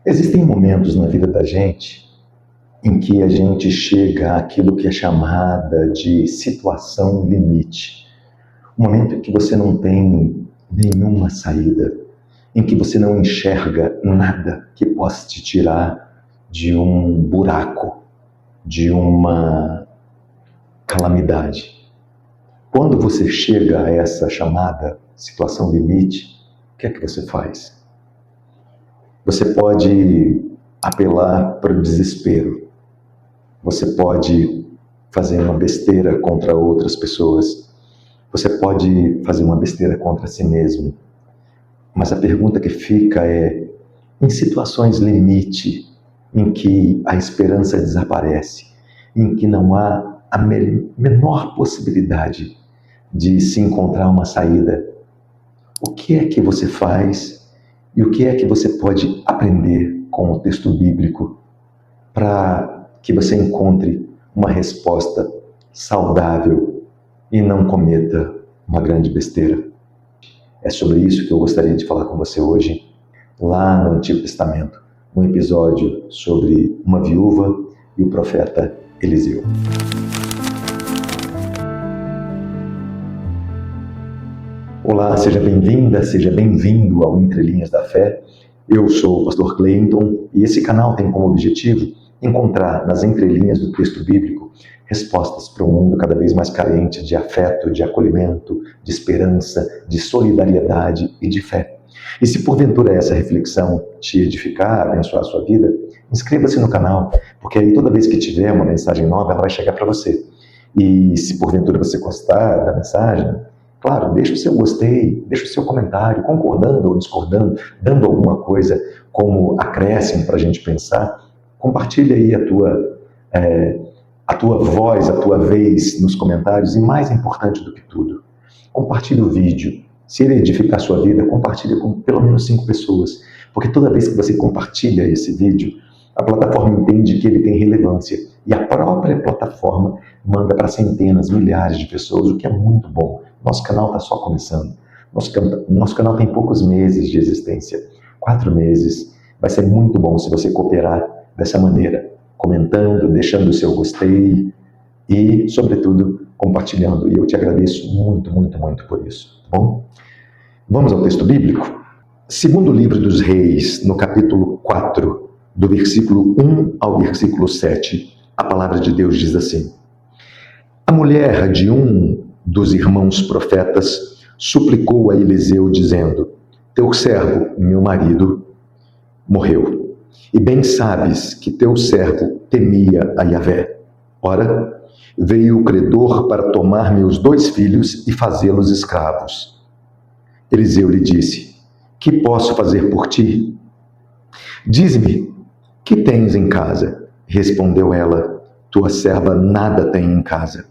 Existem momentos na vida da gente em que a gente chega àquilo que é chamada de situação limite. Um momento em que você não tem nenhuma saída, em que você não enxerga nada que possa te tirar de um buraco, de uma calamidade. Quando você chega a essa chamada situação limite, o que é que você faz? Você pode apelar para o desespero. Você pode fazer uma besteira contra outras pessoas. Você pode fazer uma besteira contra si mesmo. Mas a pergunta que fica é, em situações limite, em que a esperança desaparece, em que não há a menor possibilidade de se encontrar uma saída, o que é que você faz e o que é que você pode aprender com o texto bíblico para que você encontre uma resposta saudável e não cometa uma grande besteira? É sobre isso que eu gostaria de falar com você hoje, lá no Antigo Testamento, um episódio sobre uma viúva e o profeta Eliseu. Olá, seja bem-vinda, seja bem-vindo ao Entre Linhas da Fé. Eu sou o pastor Cleiton e esse canal tem como objetivo encontrar nas entrelinhas do texto bíblico respostas para um mundo cada vez mais carente de afeto, de acolhimento, de esperança, de solidariedade e de fé. E se porventura essa reflexão te edificar, abençoar a sua vida, inscreva-se no canal, porque aí toda vez que tiver uma mensagem nova, ela vai chegar para você. E se porventura você gostar da mensagem, claro, deixa o seu gostei, deixa o seu comentário, concordando ou discordando, dando alguma coisa como acréscimo para a gente pensar. Compartilha aí a tua voz, a tua vez nos comentários e, mais importante do que tudo, compartilhe o vídeo. Se ele edificar a sua vida, compartilhe com pelo menos 5 pessoas, porque toda vez que você compartilha esse vídeo, a plataforma entende que ele tem relevância e a própria plataforma manda para centenas, milhares de pessoas, o que é muito bom. Nosso canal está só começando. Nosso canal tem poucos meses de existência, 4 meses. Vai ser muito bom se você cooperar dessa maneira, comentando, deixando o seu gostei e, sobretudo, compartilhando. E eu te agradeço muito, muito, muito por isso. Tá bom? Vamos ao texto bíblico? Segundo livro dos Reis, no capítulo 4, do versículo 1 ao versículo 7, a palavra de Deus diz assim: A mulher de um dos irmãos profetas suplicou a Eliseu, dizendo: Teu servo, meu marido, morreu. E bem sabes que teu servo temia a Yahvé. Ora, veio o credor para tomar meus 2 filhos e fazê-los escravos. Eliseu lhe disse: Que posso fazer por ti? Diz-me, que tens em casa? Respondeu ela: Tua serva nada tem em casa,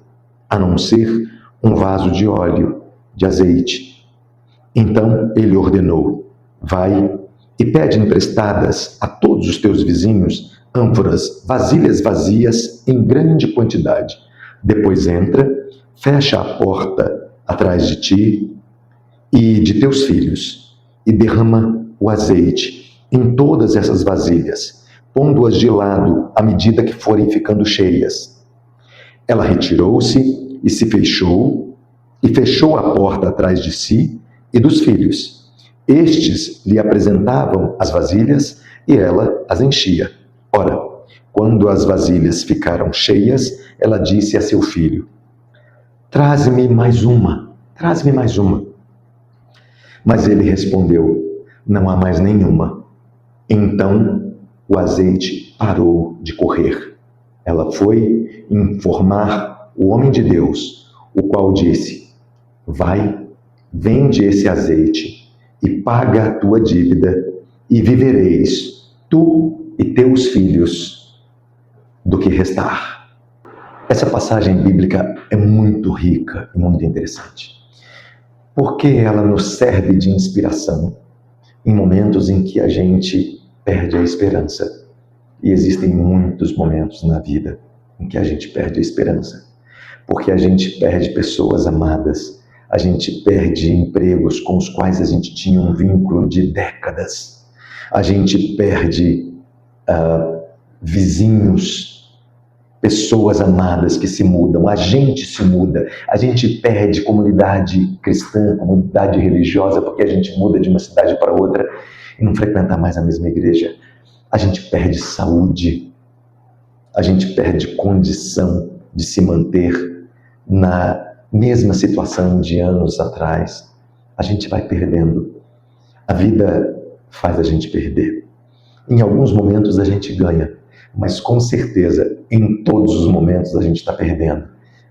a não ser um vaso de óleo, de azeite. Então ele ordenou: Vai e pede emprestadas a todos os teus vizinhos ânforas, vasilhas vazias em grande quantidade. Depois entra, fecha a porta atrás de ti e de teus filhos, e derrama o azeite em todas essas vasilhas, pondo-as de lado à medida que forem ficando cheias. Ela retirou-se e se fechou, e fechou a porta atrás de si e dos filhos. Estes lhe apresentavam as vasilhas e ela as enchia. Ora, quando as vasilhas ficaram cheias, ela disse a seu filho: Traze-me mais uma, traze-me mais uma. Mas ele respondeu: Não há mais nenhuma. Então o azeite parou de correr. Ela foi informar o homem de Deus, o qual disse: Vai, vende esse azeite e paga a tua dívida, e vivereis, tu e teus filhos, do que restar. Essa passagem bíblica é muito rica e muito interessante, porque ela nos serve de inspiração em momentos em que a gente perde a esperança. E existem muitos momentos na vida em que a gente perde a esperança, porque a gente perde pessoas amadas, a gente perde empregos com os quais a gente tinha um vínculo de décadas, A gente perde vizinhos, pessoas amadas que se mudam, a gente se muda, a gente perde comunidade cristã, comunidade religiosa, porque a gente muda de uma cidade para outra e não frequenta mais a mesma igreja. A gente perde saúde, a gente perde condição de se manter na mesma situação de anos atrás. A gente vai perdendo. A vida faz a gente perder. Em alguns momentos a gente ganha, mas com certeza, em todos os momentos a gente está perdendo.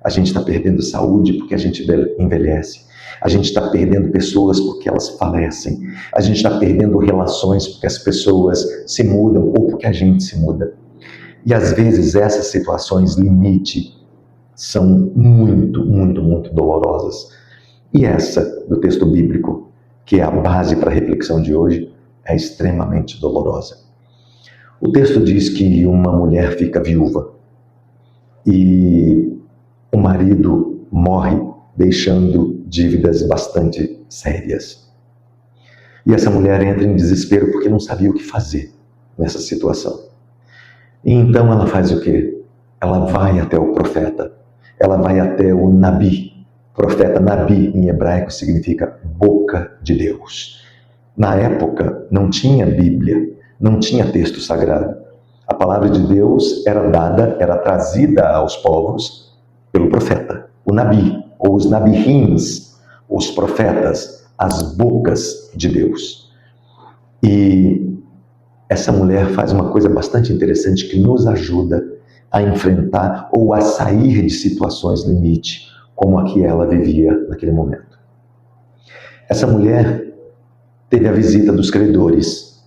A gente está perdendo saúde porque a gente envelhece. A gente está perdendo pessoas porque elas falecem. A gente está perdendo relações porque as pessoas se mudam ou porque a gente se muda. E às vezes essas situações limite são muito, muito, muito dolorosas. E essa do texto bíblico, que é a base para a reflexão de hoje, é extremamente dolorosa. O texto diz que uma mulher fica viúva e o marido morre deixando dívidas bastante sérias. E essa mulher entra em desespero porque não sabia o que fazer nessa situação. E então ela faz o quê? Ela vai até o profeta, ela vai até o Nabi. Profeta Nabi em hebraico significa boca de Deus. Na época não tinha Bíblia, não tinha texto sagrado. A palavra de Deus era dada, era trazida aos povos pelo profeta, o Nabi, ou os Nabihims, os profetas, as bocas de Deus. E essa mulher faz uma coisa bastante interessante que nos ajuda a enfrentar ou a sair de situações limite, como a que ela vivia naquele momento. Essa mulher teve a visita dos credores,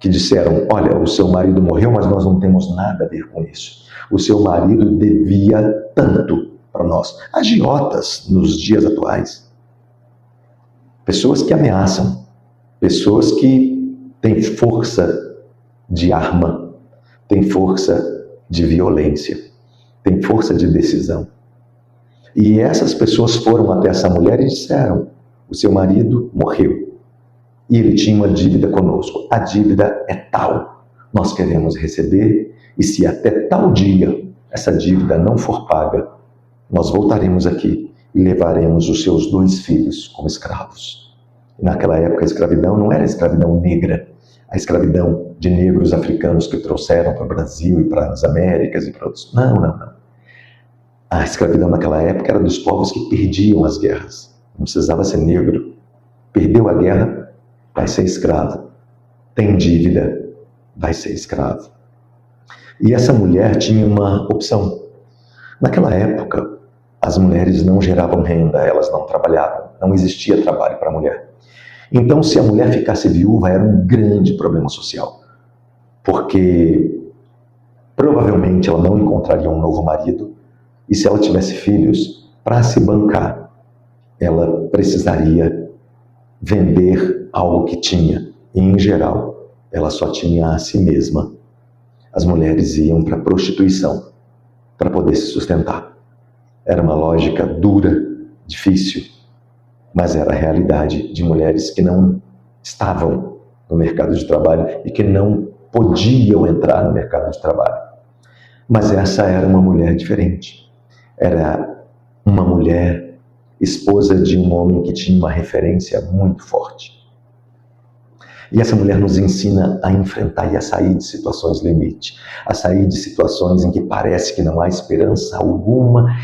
que disseram: olha, o seu marido morreu, mas nós não temos nada a ver com isso. O seu marido devia tanto para nós. Agiotas nos dias atuais. Pessoas que ameaçam, pessoas que têm força de arma, têm força de violência, têm força de decisão. E essas pessoas foram até essa mulher e disseram: o seu marido morreu e ele tinha uma dívida conosco. A dívida é tal, nós queremos receber, e se até tal dia essa dívida não for paga, nós voltaremos aqui e levaremos os seus 2 filhos como escravos. E naquela época a escravidão não era a escravidão negra, a escravidão de negros africanos que trouxeram para o Brasil e para as Américas e para outros. Não. A escravidão naquela época era dos povos que perdiam as guerras. Não precisava ser negro. Perdeu a guerra, vai ser escravo. Tem dívida, vai ser escravo. E essa mulher tinha uma opção. Naquela época, as mulheres não geravam renda, elas não trabalhavam, não existia trabalho para a mulher. Então, se a mulher ficasse viúva, era um grande problema social, porque provavelmente ela não encontraria um novo marido, e se ela tivesse filhos, para se bancar, ela precisaria vender algo que tinha, e em geral, ela só tinha a si mesma. As mulheres iam para a prostituição para poder se sustentar. Era uma lógica dura, difícil, mas era a realidade de mulheres que não estavam no mercado de trabalho e que não podiam entrar no mercado de trabalho. Mas essa era uma mulher diferente. Era uma mulher esposa de um homem que tinha uma referência muito forte. E essa mulher nos ensina a enfrentar e a sair de situações limite, a sair de situações em que parece que não há esperança alguma,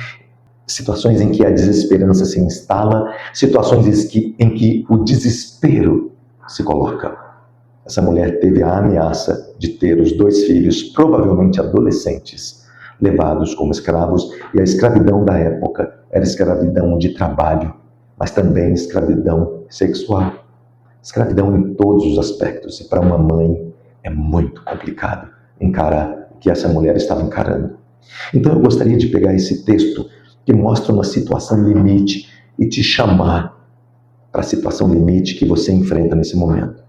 situações em que a desesperança se instala, situações em que o desespero se coloca. Essa mulher teve a ameaça de ter os 2 filhos, provavelmente adolescentes, levados como escravos, e a escravidão da época era escravidão de trabalho, mas também escravidão sexual. Escravidão em todos os aspectos, e para uma mãe é muito complicado encarar o que essa mulher estava encarando. Então eu gostaria de pegar esse texto que mostra uma situação limite e te chamar para a situação limite que você enfrenta nesse momento.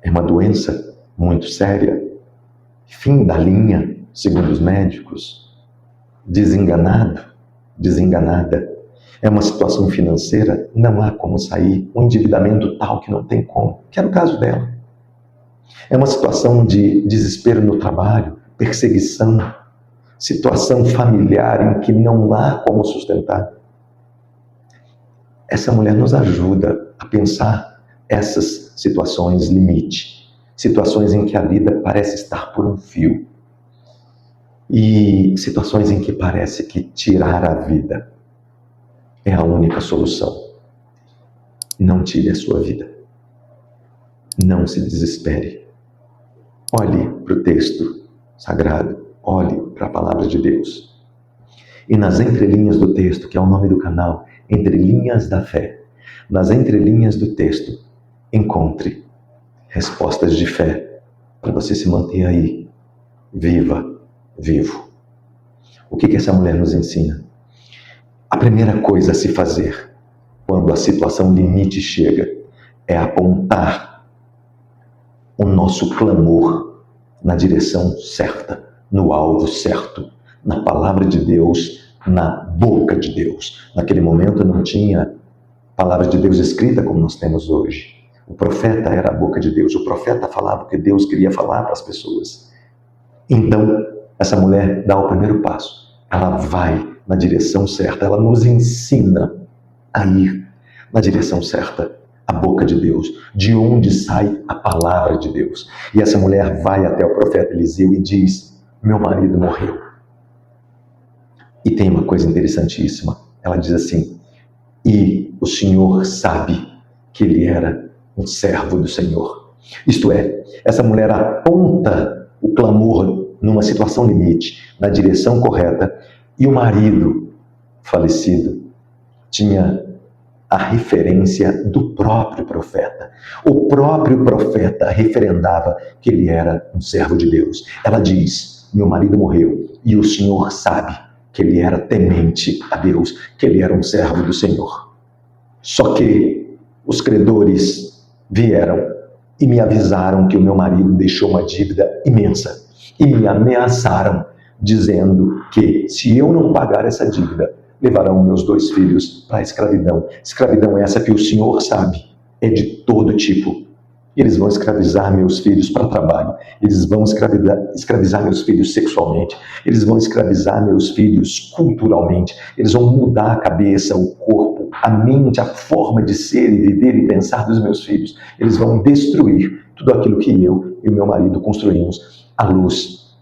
É uma doença muito séria, fim da linha, segundo os médicos, desenganado, desenganada. É uma situação financeira, não há como sair, um endividamento tal que não tem como, que era o caso dela. É uma situação de desespero no trabalho, perseguição, situação familiar em que não há como sustentar. Essa mulher nos ajuda a pensar essas situações limite, situações em que a vida parece estar por um fio e situações em que parece que tirar a vida é a única solução. Não tire a sua vida. Não se desespere. Olhe para o texto sagrado, olhe para a palavra de Deus. E nas entrelinhas do texto, que é o nome do canal, Entrelinhas da Fé, nas entrelinhas do texto, encontre respostas de fé para você se manter aí, vivo. O que essa mulher nos ensina? A primeira coisa a se fazer quando a situação limite chega é apontar o nosso clamor na direção certa, no alvo certo, na palavra de Deus, na boca de Deus. Naquele momento não tinha palavra de Deus escrita como nós temos hoje. O profeta era a boca de Deus. O profeta falava o que Deus queria falar para as pessoas. Então, essa mulher dá o primeiro passo. Ela vai na direção certa. Ela nos ensina a ir na direção certa, a boca de Deus, de onde sai a palavra de Deus. E essa mulher vai até o profeta Eliseu e diz: meu marido morreu. E tem uma coisa interessantíssima. Ela diz assim: e o Senhor sabe que ele era um servo do Senhor. Isto é, essa mulher aponta o clamor numa situação limite, na direção correta, e o marido falecido tinha a referência do próprio profeta. O próprio profeta referendava que ele era um servo de Deus. Ela diz: meu marido morreu e o Senhor sabe que ele era temente a Deus, que ele era um servo do Senhor. Só que os credores vieram e me avisaram que o meu marido deixou uma dívida imensa e me ameaçaram, dizendo que se eu não pagar essa dívida, levarão meus 2 filhos para a escravidão. Escravidão essa que o Senhor sabe, é de todo tipo. Eles vão escravizar meus filhos para trabalho. Eles vão escravizar meus filhos sexualmente. Eles vão escravizar meus filhos culturalmente. Eles vão mudar a cabeça, o corpo, a mente, a forma de ser e viver e pensar dos meus filhos. Eles vão destruir tudo aquilo que eu e o meu marido construímos à luz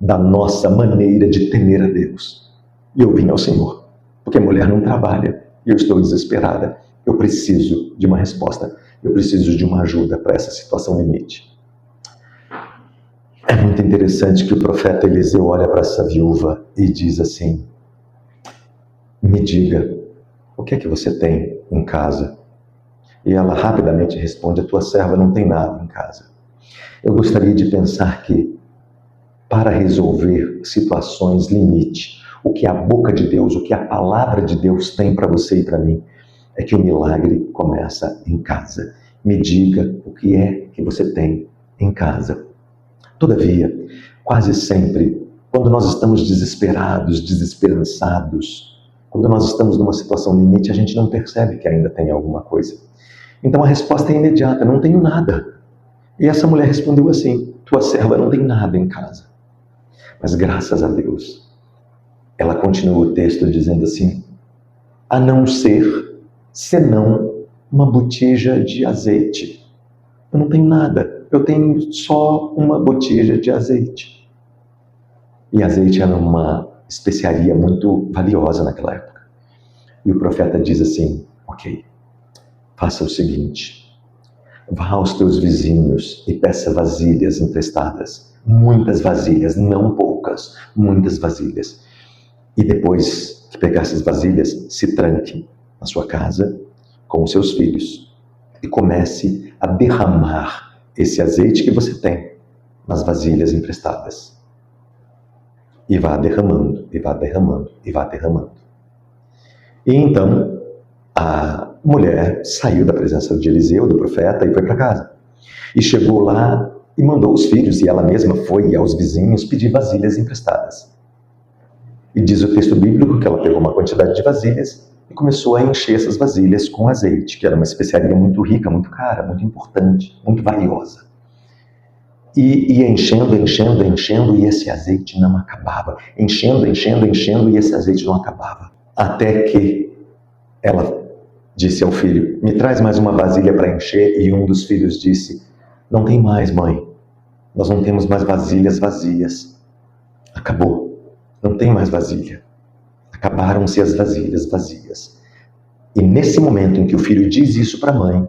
da nossa maneira de temer a Deus. E eu vim ao Senhor, porque a mulher não trabalha e eu estou desesperada. Eu preciso de uma resposta. Eu preciso de uma ajuda para essa situação limite. É muito interessante que o profeta Eliseu olha para essa viúva e diz assim: me diga, o que é que você tem em casa? E ela rapidamente responde: a tua serva não tem nada em casa. Eu gostaria de pensar que, para resolver situações limite, o que a boca de Deus, o que a palavra de Deus tem para você e para mim, é que o milagre começa em casa. Me diga o que é que você tem em casa. Todavia, quase sempre, quando nós estamos desesperados, desesperançados, quando nós estamos numa situação limite, a gente não percebe que ainda tem alguma coisa. Então a resposta é imediata: não tenho nada. E essa mulher respondeu assim: tua serva não tem nada em casa. Mas graças a Deus, ela continua o texto dizendo assim: a não ser senão uma botija de azeite. Eu não tenho nada, eu tenho só uma botija de azeite. E azeite era uma especiaria muito valiosa naquela época. E o profeta diz assim: ok, faça o seguinte, vá aos teus vizinhos e peça vasilhas emprestadas. Muitas vasilhas, não poucas, muitas vasilhas. E depois que pegar essas vasilhas, se tranque na sua casa com os seus filhos e comece a derramar esse azeite que você tem nas vasilhas emprestadas. E vá derramando, e vá derramando, e vá derramando. E então a mulher saiu da presença de Eliseu, do profeta, e foi para casa. E chegou lá e mandou os filhos, e ela mesma foi aos vizinhos pedir vasilhas emprestadas. E diz o texto bíblico que ela pegou uma quantidade de vasilhas e começou a encher essas vasilhas com azeite, que era uma especiaria muito rica, muito cara, muito importante, muito valiosa. E enchendo, enchendo, enchendo, e esse azeite não acabava. Enchendo, enchendo, enchendo, e esse azeite não acabava. Até que ela disse ao filho: me traz mais uma vasilha para encher. E um dos filhos disse: não tem mais, mãe. Nós não temos mais vasilhas vazias. Acabou. Não tem mais vasilha. Acabaram-se as vasilhas vazias. E nesse momento em que o filho diz isso para a mãe,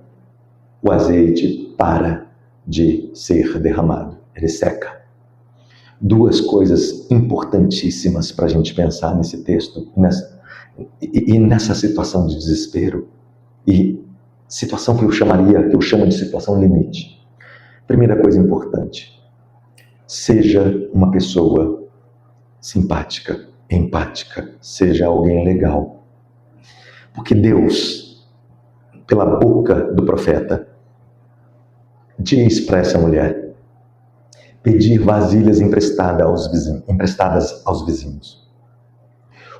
o azeite para de ser derramado. Ele seca. Duas coisas importantíssimas para a gente pensar nesse texto e nessa situação de desespero e situação que eu chamo de situação limite. Primeira coisa importante: seja uma pessoa simpática, empática, seja alguém legal. Porque Deus, pela boca do profeta, diz para essa mulher pedir vasilhas emprestadas aos vizinhos.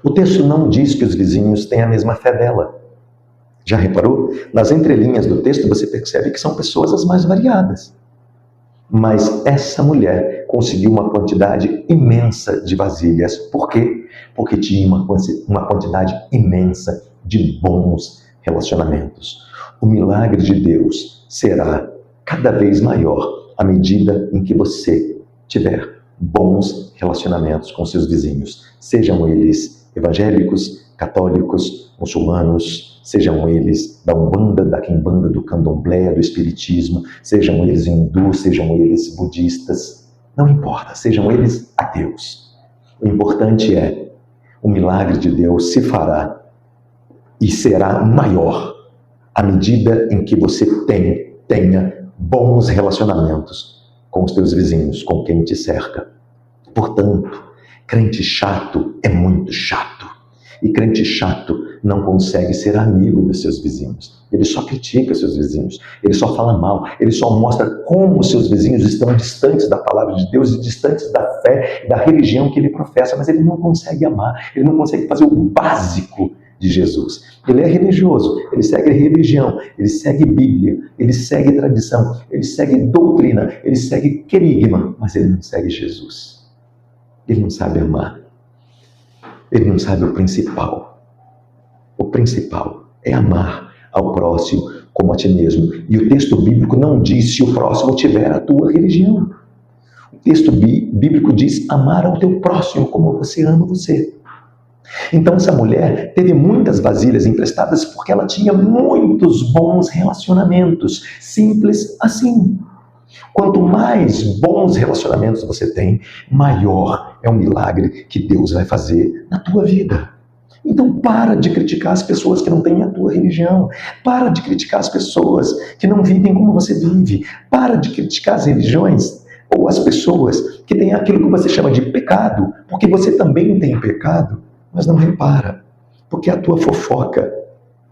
O texto não diz que os vizinhos têm a mesma fé dela. Já reparou? Nas entrelinhas do texto você percebe que são pessoas as mais variadas. Mas essa mulher conseguiu uma quantidade imensa de vasilhas. Por quê? Porque tinha uma quantidade imensa de bons relacionamentos. O milagre de Deus será cada vez maior à medida em que você tiver bons relacionamentos com seus vizinhos, sejam eles evangélicos, católicos, muçulmanos, sejam eles da Umbanda, da Quimbanda, do Candomblé, do Espiritismo, sejam eles hindus, sejam eles budistas, não importa, sejam eles ateus. O importante é, o milagre de Deus se fará e será maior à medida em que você tenha bons relacionamentos com os teus vizinhos, com quem te cerca. Portanto, crente chato é muito chato. E crente chato não consegue ser amigo dos seus vizinhos. Ele só critica seus vizinhos. Ele só fala mal. Ele só mostra como seus vizinhos estão distantes da palavra de Deus e distantes da fé e da religião que ele professa. Mas ele não consegue amar. Ele não consegue fazer o básico de Jesus. Ele é religioso, ele segue religião, ele segue Bíblia, ele segue tradição, ele segue doutrina, ele segue querigma, mas ele não segue Jesus. Ele não sabe amar. Ele não sabe o principal. O principal é amar ao próximo como a ti mesmo. E o texto bíblico não diz se o próximo tiver a tua religião. O texto bíblico diz amar ao teu próximo como você ama você. Então essa mulher teve muitas vasilhas emprestadas porque ela tinha muitos bons relacionamentos. Simples assim. Quanto mais bons relacionamentos você tem, maior é o milagre que Deus vai fazer na tua vida. Então para de criticar as pessoas que não têm a tua religião. Para de criticar as pessoas que não vivem como você vive. Para de criticar as religiões ou as pessoas que têm aquilo que você chama de pecado, porque você também tem pecado. Mas não repara, porque a tua fofoca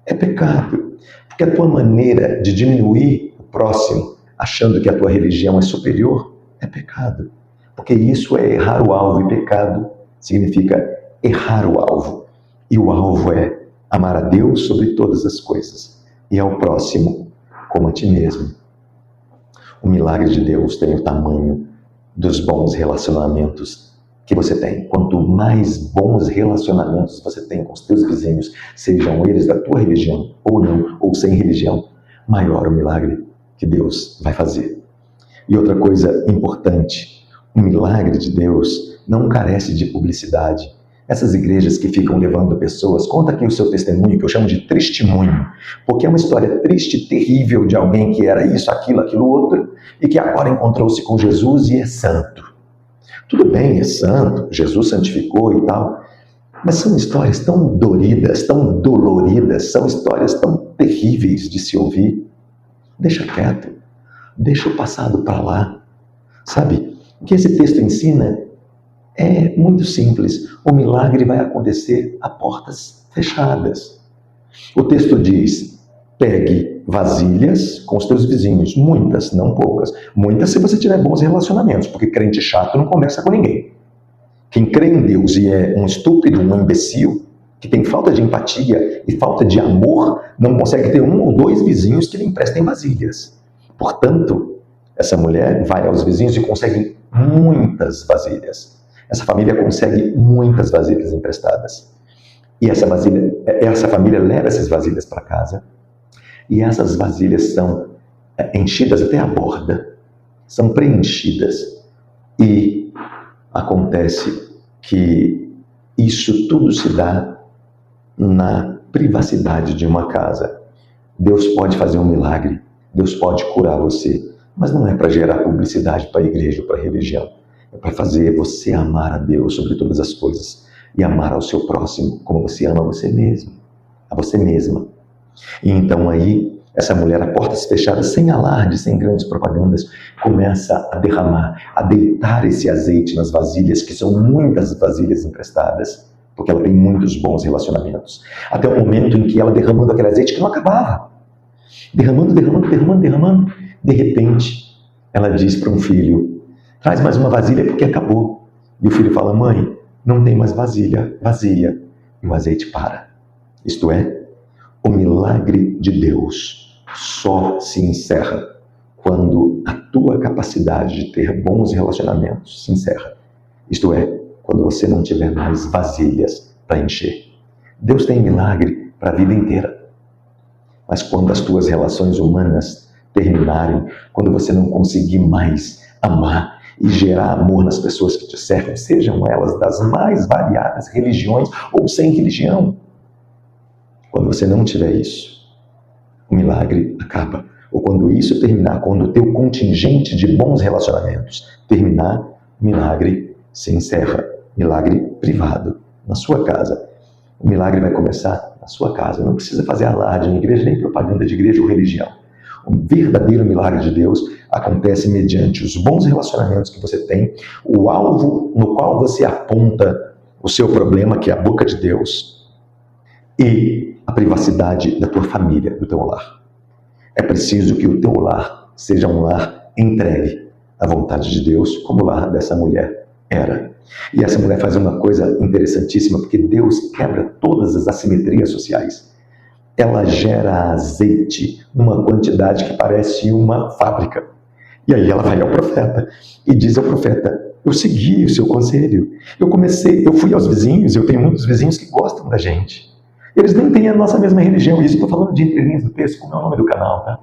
é pecado, porque a tua maneira de diminuir o próximo, achando que a tua religião é superior, é pecado. Porque isso é errar o alvo, e pecado significa errar o alvo. E o alvo é amar a Deus sobre todas as coisas e ao próximo como a ti mesmo. O milagre de Deus tem o tamanho dos bons relacionamentos que você tem. Quanto mais bons relacionamentos você tem com os teus vizinhos, sejam eles da tua religião ou não, ou sem religião, maior o milagre que Deus vai fazer. E outra coisa importante, o milagre de Deus não carece de publicidade. Essas igrejas que ficam levando pessoas, conta aqui o seu testemunho, que eu chamo de testemunho, porque é uma história triste, terrível de alguém que era isso, aquilo outro, e que agora encontrou-se com Jesus e é santo. Tudo bem, é santo, Jesus santificou e tal, mas são histórias tão doridas, tão doloridas, são histórias tão terríveis de se ouvir. Deixa quieto, deixa o passado para lá. Sabe, o que esse texto ensina é muito simples. O milagre vai acontecer a portas fechadas. O texto diz, pegue vasilhas com os teus vizinhos, muitas, não poucas. Muitas se você tiver bons relacionamentos, porque crente chato não conversa com ninguém. Quem crê em Deus e é um estúpido, um imbecil, que tem falta de empatia e falta de amor, não consegue ter um ou dois vizinhos que lhe emprestem vasilhas. Portanto, Essa mulher vai aos vizinhos e consegue muitas vasilhas. Essa família consegue muitas vasilhas emprestadas. E essa família leva essas vasilhas para casa. E essas vasilhas são enchidas até a borda. São preenchidas. E acontece que isso tudo se dá na privacidade de uma casa. Deus pode fazer um milagre. Deus pode curar você. Mas não é para gerar publicidade para a igreja ou para a religião. É para fazer você amar a Deus sobre todas as coisas e amar ao seu próximo como você ama a você mesmo, a você mesma. E então aí, essa mulher, a portas fechadas, sem alarde, sem grandes propagandas, começa a derramar, a deitar esse azeite nas vasilhas, que são muitas vasilhas emprestadas, porque ela tem muitos bons relacionamentos. Até o momento em que ela derramando aquele azeite que não acabava. Derramando. De repente, ela diz para um filho, traz mais uma vasilha porque acabou. E o filho fala, mãe, não tem mais vasilha, vazia. E o azeite para. Isto é, o milagre de Deus só se encerra quando a tua capacidade de ter bons relacionamentos se encerra. Isto é, quando você não tiver mais vasilhas para encher. Deus tem milagre para a vida inteira. Mas quando as tuas relações humanas terminarem, quando você não conseguir mais amar e gerar amor nas pessoas que te cercam, sejam elas das mais variadas religiões ou sem religião, quando você não tiver isso, o milagre acaba. Ou quando isso terminar, quando o teu contingente de bons relacionamentos terminar, o milagre se encerra. Milagre privado, na sua casa. O milagre vai começar na sua casa. Não precisa fazer alarde em igreja, nem propaganda de igreja ou religião. O verdadeiro milagre de Deus acontece mediante os bons relacionamentos que você tem, o alvo no qual você aponta o seu problema, que é a boca de Deus, e a privacidade da tua família, do teu lar. É preciso que o teu lar seja um lar entregue à vontade de Deus, como o lar dessa mulher era. E essa mulher faz uma coisa interessantíssima, porque Deus quebra todas as assimetrias sociais. Ela gera azeite numa quantidade que parece uma fábrica. E aí ela vai ao profeta e diz ao profeta, eu segui o seu conselho. Eu fui aos vizinhos, eu tenho muitos vizinhos que gostam da gente. Eles nem têm a nossa mesma religião, isso eu estou falando de entre linhas do texto, como é o nome do canal, tá?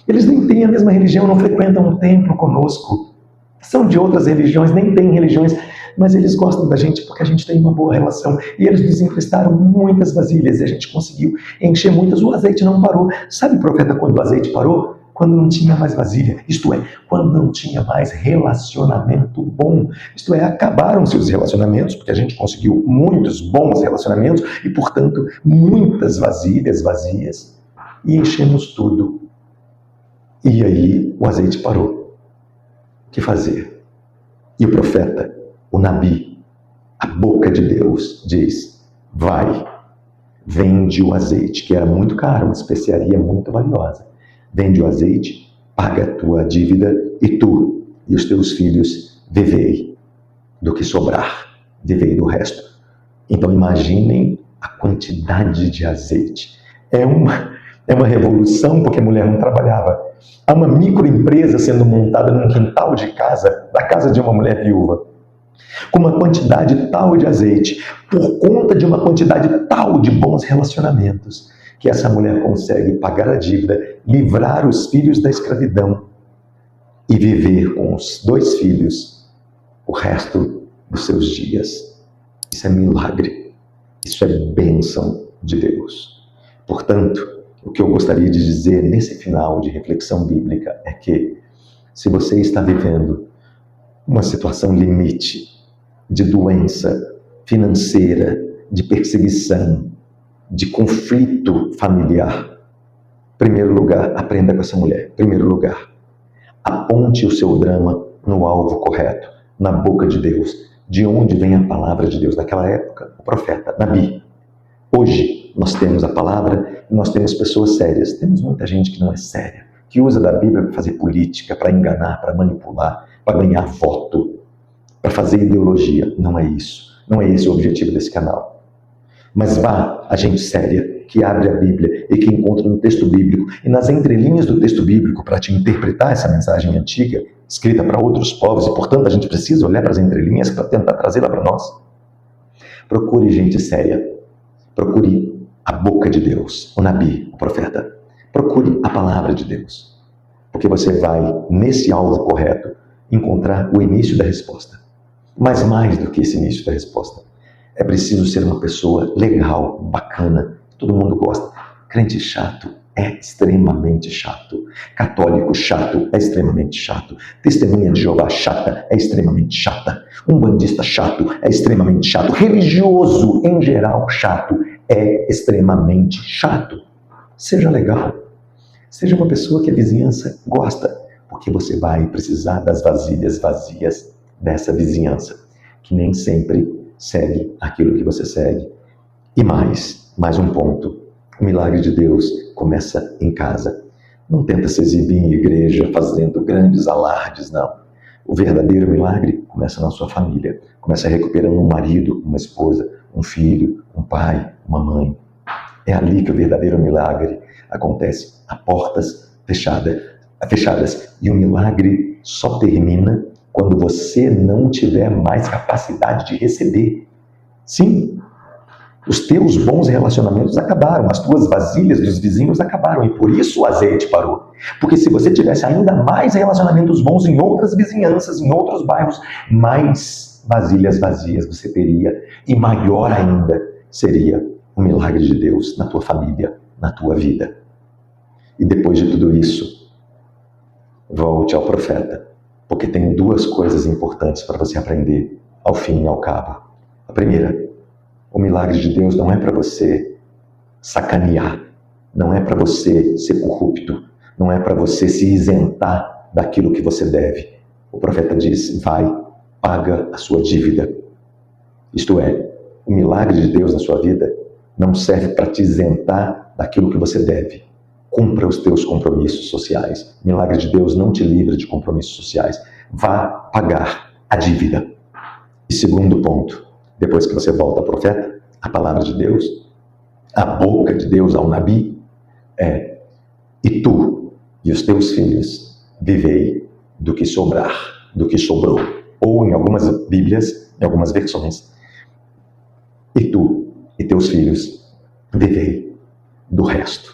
Eles nem têm a mesma religião, não frequentam um templo conosco. São de outras religiões, nem têm religiões, mas eles gostam da gente porque a gente tem uma boa relação. E eles nos emprestaram muitas vasilhas e a gente conseguiu encher muitas. O azeite não parou. Sabe, profeta, quando o azeite parou? Quando não tinha mais vasilha. Isto é, quando não tinha mais relacionamento bom. Isto é, acabaram-se os relacionamentos, porque a gente conseguiu muitos bons relacionamentos e, portanto, muitas vasilhas vazias. E enchemos tudo. E aí o azeite parou. O que fazer? E o profeta, o Nabi, a boca de Deus, diz, vai, vende o azeite, que era muito caro, uma especiaria muito valiosa. Vende o azeite, paga a tua dívida e tu e os teus filhos vivei do que sobrar, vivei do resto. Então imaginem a quantidade de azeite. É uma revolução, porque a mulher não trabalhava. Há uma microempresa sendo montada num quintal de casa, da casa de uma mulher viúva, com uma quantidade tal de azeite, por conta de uma quantidade tal de bons relacionamentos, que essa mulher consegue pagar a dívida, livrar os filhos da escravidão e viver com os 2 filhos o resto dos seus dias. Isso é milagre, isso é bênção de Deus. Portanto, o que eu gostaria de dizer nesse final de reflexão bíblica é que, se você está vivendo uma situação limite de doença financeira, de perseguição, de conflito familiar, em primeiro lugar, aprenda com essa mulher. Em primeiro lugar, aponte o seu drama no alvo correto, na boca de Deus, de onde vem a palavra de Deus. Naquela época, o profeta, Nabi. Hoje, nós temos a palavra e nós temos pessoas sérias. Temos muita gente que não é séria, que usa da Bíblia para fazer política, para enganar, para manipular, para ganhar voto, para fazer ideologia. Não é isso. Não é esse o objetivo desse canal. Mas vá a gente séria que abre a Bíblia e que encontra no texto bíblico e nas entrelinhas do texto bíblico para te interpretar essa mensagem antiga, escrita para outros povos, e portanto a gente precisa olhar para as entrelinhas para tentar trazê-la para nós. Procure gente séria. Procure a boca de Deus, o Nabi, o profeta. Procure a palavra de Deus. Porque você vai, nesse alvo correto, encontrar o início da resposta. Mas mais do que esse início da resposta, é preciso ser uma pessoa legal, bacana, que todo mundo gosta. Crente chato é extremamente chato. Católico chato é extremamente chato. Testemunha de Jeová chata é extremamente chata. Umbandista chato é extremamente chato. Religioso, em geral, chato é extremamente chato. Seja legal. Seja uma pessoa que a vizinhança gosta, porque você vai precisar das vasilhas vazias dessa vizinhança, que nem sempre segue aquilo que você segue. E mais um ponto. O milagre de Deus começa em casa. Não tenta se exibir em igreja fazendo grandes alardes, não. O verdadeiro milagre começa na sua família. Começa recuperando um marido, uma esposa, um filho, um pai, uma mãe. É ali que o verdadeiro milagre acontece, a portas fechadas. E o milagre só termina quando você não tiver mais capacidade de receber. Sim, os teus bons relacionamentos acabaram, as tuas vasilhas dos vizinhos acabaram, e por isso o azeite parou. Porque se você tivesse ainda mais relacionamentos bons em outras vizinhanças, em outros bairros, mais vasilhas vazias você teria, e maior ainda seria o milagre de Deus na tua família, na tua vida. E depois de tudo isso, volte ao profeta, porque tem duas coisas importantes para você aprender ao fim e ao cabo. A primeira, o milagre de Deus não é para você sacanear, não é para você ser corrupto, não é para você se isentar daquilo que você deve. O profeta diz, vai, paga a sua dívida. Isto é, o milagre de Deus na sua vida não serve para te isentar daquilo que você deve. Cumpra os teus compromissos sociais. O milagre de Deus não te livra de compromissos sociais. Vá pagar a dívida. E segundo ponto, depois que você volta ao profeta, a palavra de Deus, a boca de Deus ao Nabi, é: e tu e os teus filhos vivei do que sobrar, do que sobrou. Ou em algumas Bíblias, em algumas versões, e tu e teus filhos vivei do resto.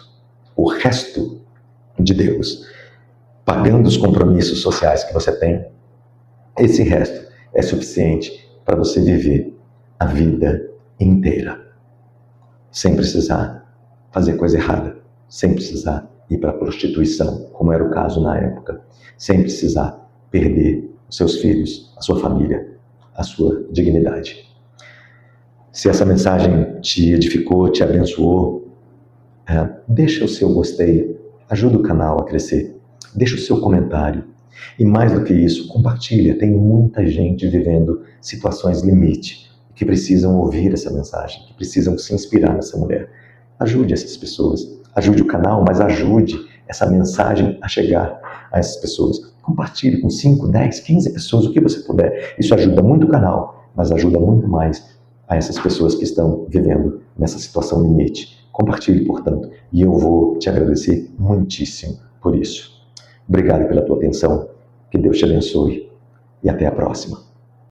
O resto de Deus, pagando os compromissos sociais que você tem, esse resto é suficiente para você viver a vida inteira, sem precisar fazer coisa errada, sem precisar ir para a prostituição, como era o caso na época, sem precisar perder os seus filhos, a sua família, a sua dignidade. Se essa mensagem te edificou, te abençoou, deixa o seu gostei, ajuda o canal a crescer, deixa o seu comentário. E mais do que isso, compartilha. Tem muita gente vivendo situações limite, que precisam ouvir essa mensagem, que precisam se inspirar nessa mulher. Ajude essas pessoas, ajude o canal, mas ajude essa mensagem a chegar a essas pessoas. Compartilhe com 5, 10, 15 pessoas, o que você puder. Isso ajuda muito o canal, mas ajuda muito mais a essas pessoas que estão vivendo nessa situação limite. Compartilhe, portanto, e eu vou te agradecer muitíssimo por isso. Obrigado pela tua atenção, que Deus te abençoe e até a próxima.